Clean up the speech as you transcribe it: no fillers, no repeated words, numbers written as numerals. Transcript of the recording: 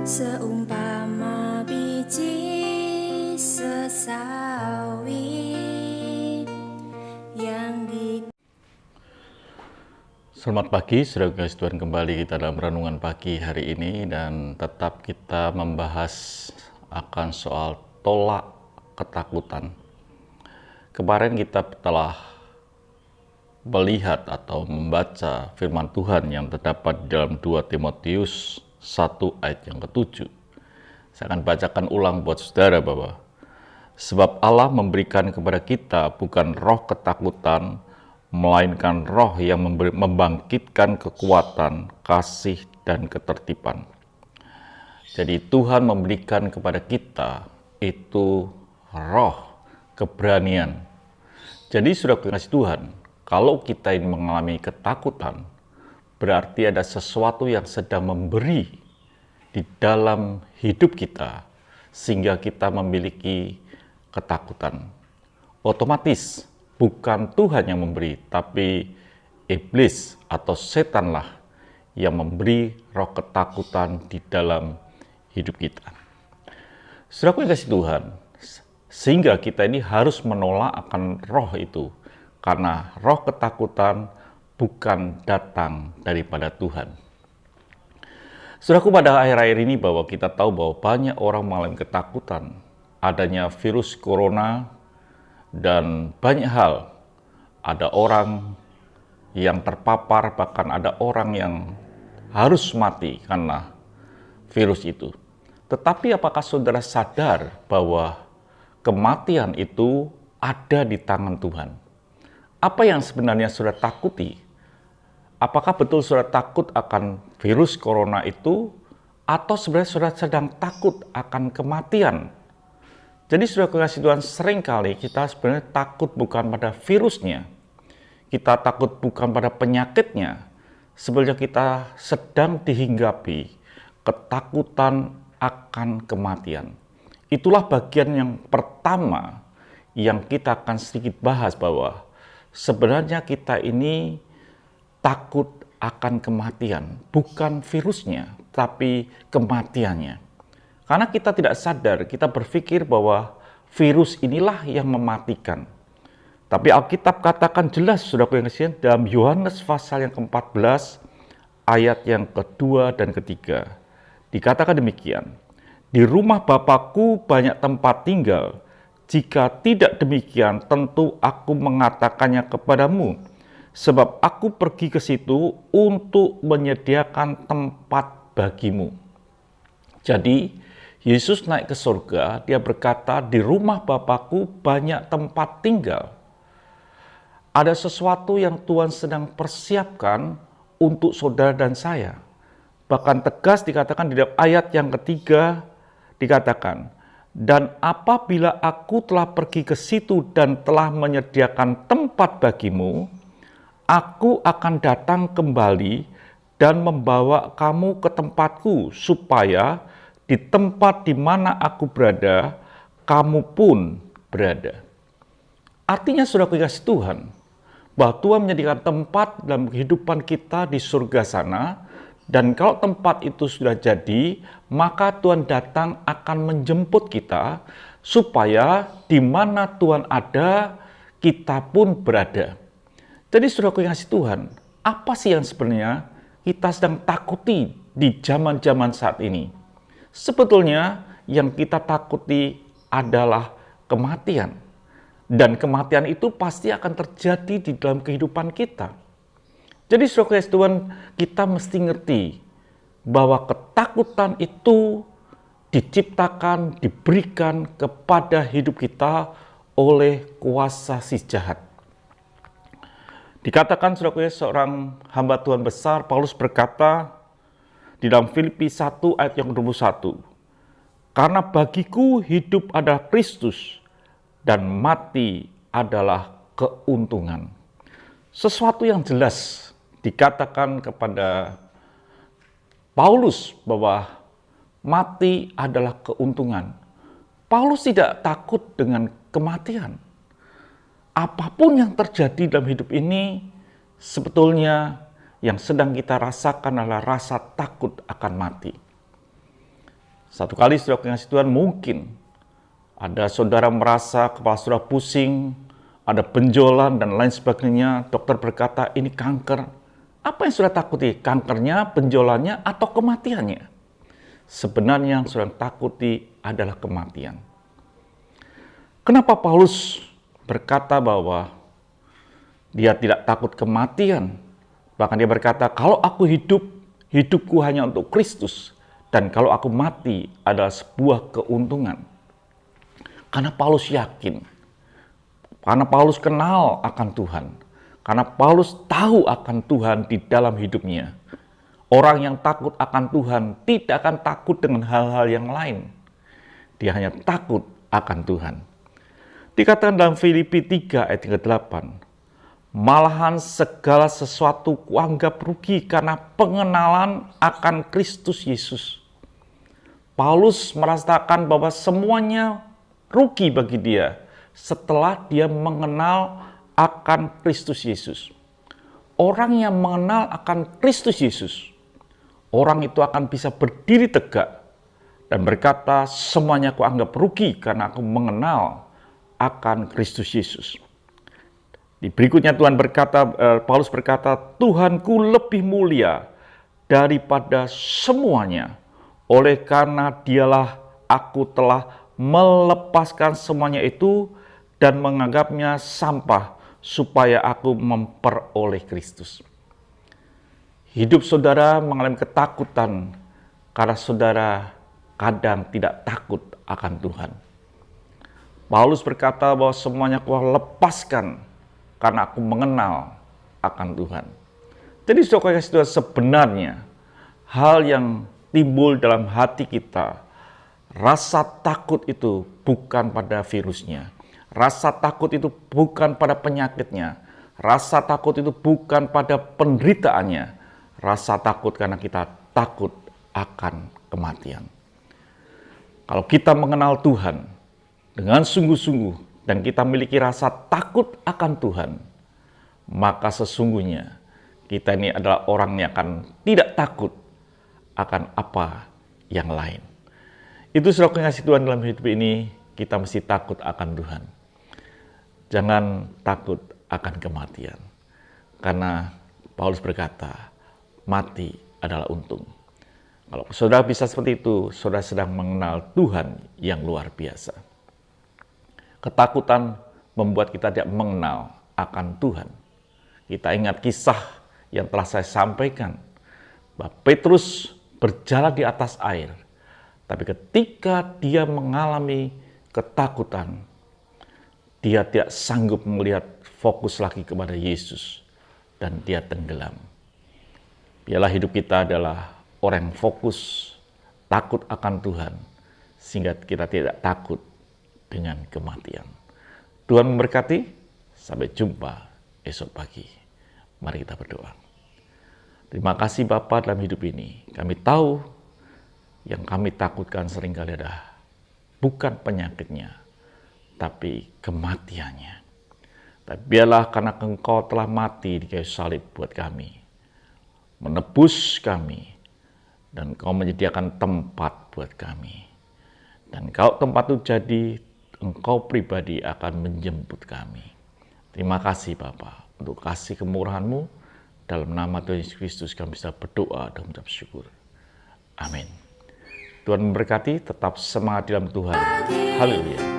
Seumpama biji sesawi yang di... Selamat pagi, saudara kasih Tuhan, kembali kita dalam renungan pagi hari ini dan tetap kita membahas akan soal tolak ketakutan. Kemarin kita telah melihat atau membaca firman Tuhan yang terdapat dalam 2 Timotius 1 ayat yang ke-7. Saya akan bacakan ulang buat saudara bahwa sebab Allah memberikan kepada kita bukan roh ketakutan, melainkan roh yang membangkitkan kekuatan, kasih, dan ketertiban. Jadi Tuhan memberikan kepada kita itu roh keberanian. Jadi sudah kasih Tuhan, kalau kita ini mengalami ketakutan, berarti ada sesuatu yang sedang memberi di dalam hidup kita, sehingga kita memiliki ketakutan. Otomatis bukan Tuhan yang memberi, tapi iblis atau setanlah yang memberi roh ketakutan di dalam hidup kita. Saudaraku yang kasih Tuhan, sehingga kita ini harus menolak akan roh itu, karena roh ketakutan bukan datang daripada Tuhan. Saudaraku, pada akhir-akhir ini bahwa kita tahu bahwa banyak orang mengalami ketakutan adanya virus corona dan banyak hal. Ada orang yang terpapar, bahkan ada orang yang harus mati karena virus itu. Tetapi apakah saudara sadar bahwa kematian itu ada di tangan Tuhan? Apa yang sebenarnya saudara takuti? Apakah betul saudara takut akan virus corona itu, atau sebenarnya saudara sedang takut akan kematian? Jadi saudara kasih Tuhan, seringkali kita sebenarnya takut bukan pada virusnya, kita takut bukan pada penyakitnya, sebenarnya kita sedang dihinggapi ketakutan akan kematian. Itulah bagian yang pertama yang kita akan sedikit bahas, bahwa sebenarnya kita ini takut akan kematian, bukan virusnya, tapi kematiannya. Karena kita tidak sadar, kita berpikir bahwa virus inilah yang mematikan. Tapi Alkitab katakan jelas, saudaraku yang kasihan, dalam Yohanes pasal yang ke-14, ayat yang kedua dan ketiga. Dikatakan demikian, di rumah Bapakku banyak tempat tinggal, jika tidak demikian tentu aku mengatakannya kepadamu, sebab aku pergi ke situ untuk menyediakan tempat bagimu. Jadi, Yesus naik ke surga, dia berkata, di rumah Bapakku banyak tempat tinggal. Ada sesuatu yang Tuhan sedang persiapkan untuk saudara dan saya. Bahkan tegas dikatakan di dalam ayat yang ketiga, dikatakan, dan apabila aku telah pergi ke situ dan telah menyediakan tempat bagimu, aku akan datang kembali dan membawa kamu ke tempatku, supaya di tempat di mana aku berada, kamu pun berada. Artinya saudara kasih Tuhan, bahwa Tuhan menyediakan tempat dalam kehidupan kita di surga sana, dan kalau tempat itu sudah jadi, maka Tuhan datang akan menjemput kita, supaya di mana Tuhan ada, kita pun berada. Jadi saudaraku yang kasih Tuhan, apa sih yang sebenarnya kita sedang takuti di zaman-zaman saat ini? Sebetulnya yang kita takuti adalah kematian. Dan kematian itu pasti akan terjadi di dalam kehidupan kita. Jadi saudaraku yang kasih Tuhan, kita mesti ngerti bahwa ketakutan itu diciptakan, diberikan kepada hidup kita oleh kuasa si jahat. Dikatakan saudaraku, seorang hamba Tuhan besar, Paulus berkata di dalam Filipi 1 ayat yang 21, karena bagiku hidup adalah Kristus dan mati adalah keuntungan. Sesuatu yang jelas dikatakan kepada Paulus bahwa mati adalah keuntungan. Paulus tidak takut dengan kematian. Apapun yang terjadi dalam hidup ini, sebetulnya yang sedang kita rasakan adalah rasa takut akan mati. Satu kali saudara kasih Tuhan, mungkin ada saudara merasa kepala saudara pusing, ada benjolan dan lain sebagainya. Dokter berkata ini kanker. Apa yang saudara takuti? Kankernya, benjolannya, atau kematiannya? Sebenarnya yang saudara takuti adalah kematian. Kenapa Paulus berkata bahwa dia tidak takut kematian? Bahkan dia berkata, kalau aku hidup, hidupku hanya untuk Kristus. Dan kalau aku mati adalah sebuah keuntungan. Karena Paulus yakin. Karena Paulus kenal akan Tuhan. Karena Paulus tahu akan Tuhan di dalam hidupnya. Orang yang takut akan Tuhan tidak akan takut dengan hal-hal yang lain. Dia hanya takut akan Tuhan. Dikatakan dalam Filipi 3 ayat 38. Malahan segala sesuatu kuanggap rugi karena pengenalan akan Kristus Yesus. Paulus merasakan bahwa semuanya rugi bagi dia setelah dia mengenal akan Kristus Yesus. Orang yang mengenal akan Kristus Yesus, orang itu akan bisa berdiri tegak dan berkata, semuanya aku anggap rugi karena aku mengenal akan Kristus Yesus. Di berikutnya Paulus berkata, Tuhanku lebih mulia daripada semuanya. Oleh karena dialah aku telah melepaskan semuanya itu dan menganggapnya sampah supaya aku memperoleh Kristus. Hidup saudara mengalami ketakutan karena saudara kadang tidak takut akan Tuhan. Paulus berkata bahwa semuanya aku lepaskan karena aku mengenal akan Tuhan. Jadi saudara, sebenarnya hal yang timbul dalam hati kita, rasa takut itu bukan pada virusnya. Rasa takut itu bukan pada penyakitnya. Rasa takut itu bukan pada penderitaannya. Rasa takut karena kita takut akan kematian. Kalau kita mengenal Tuhan dengan sungguh-sungguh dan kita memiliki rasa takut akan Tuhan, maka sesungguhnya kita ini adalah orang yang akan tidak takut akan apa yang lain. Itu saudara kasih Tuhan dalam hidup ini, kita mesti takut akan Tuhan. Jangan takut akan kematian. Karena Paulus berkata, mati adalah untung. Kalau saudara bisa seperti itu, saudara sedang mengenal Tuhan yang luar biasa. Ketakutan membuat kita tidak mengenal akan Tuhan. Kita ingat kisah yang telah saya sampaikan, bahwa Petrus berjalan di atas air, tapi ketika dia mengalami ketakutan, dia tidak sanggup melihat fokus lagi kepada Yesus dan dia tenggelam. Biarlah hidup kita adalah orang yang fokus, takut akan Tuhan, sehingga kita tidak takut dengan kematian. Tuhan memberkati, sampai jumpa esok pagi. Mari kita berdoa. Terima kasih Bapa dalam hidup ini. Kami tahu yang kami takutkan seringkali adalah bukan penyakitnya, tapi kematiannya. Tapi biarlah karena Engkau telah mati di kayu salib buat kami, menebus kami, dan Engkau menyediakan tempat buat kami. Dan kalau tempat itu jadi, Engkau pribadi akan menjemput kami. Terima kasih Bapa untuk kasih kemurahan-Mu. Dalam nama Tuhan Yesus Kristus kami bisa berdoa dan mengucap syukur. Amin. Tuhan memberkati, tetap semangat dalam Tuhan. Haleluya.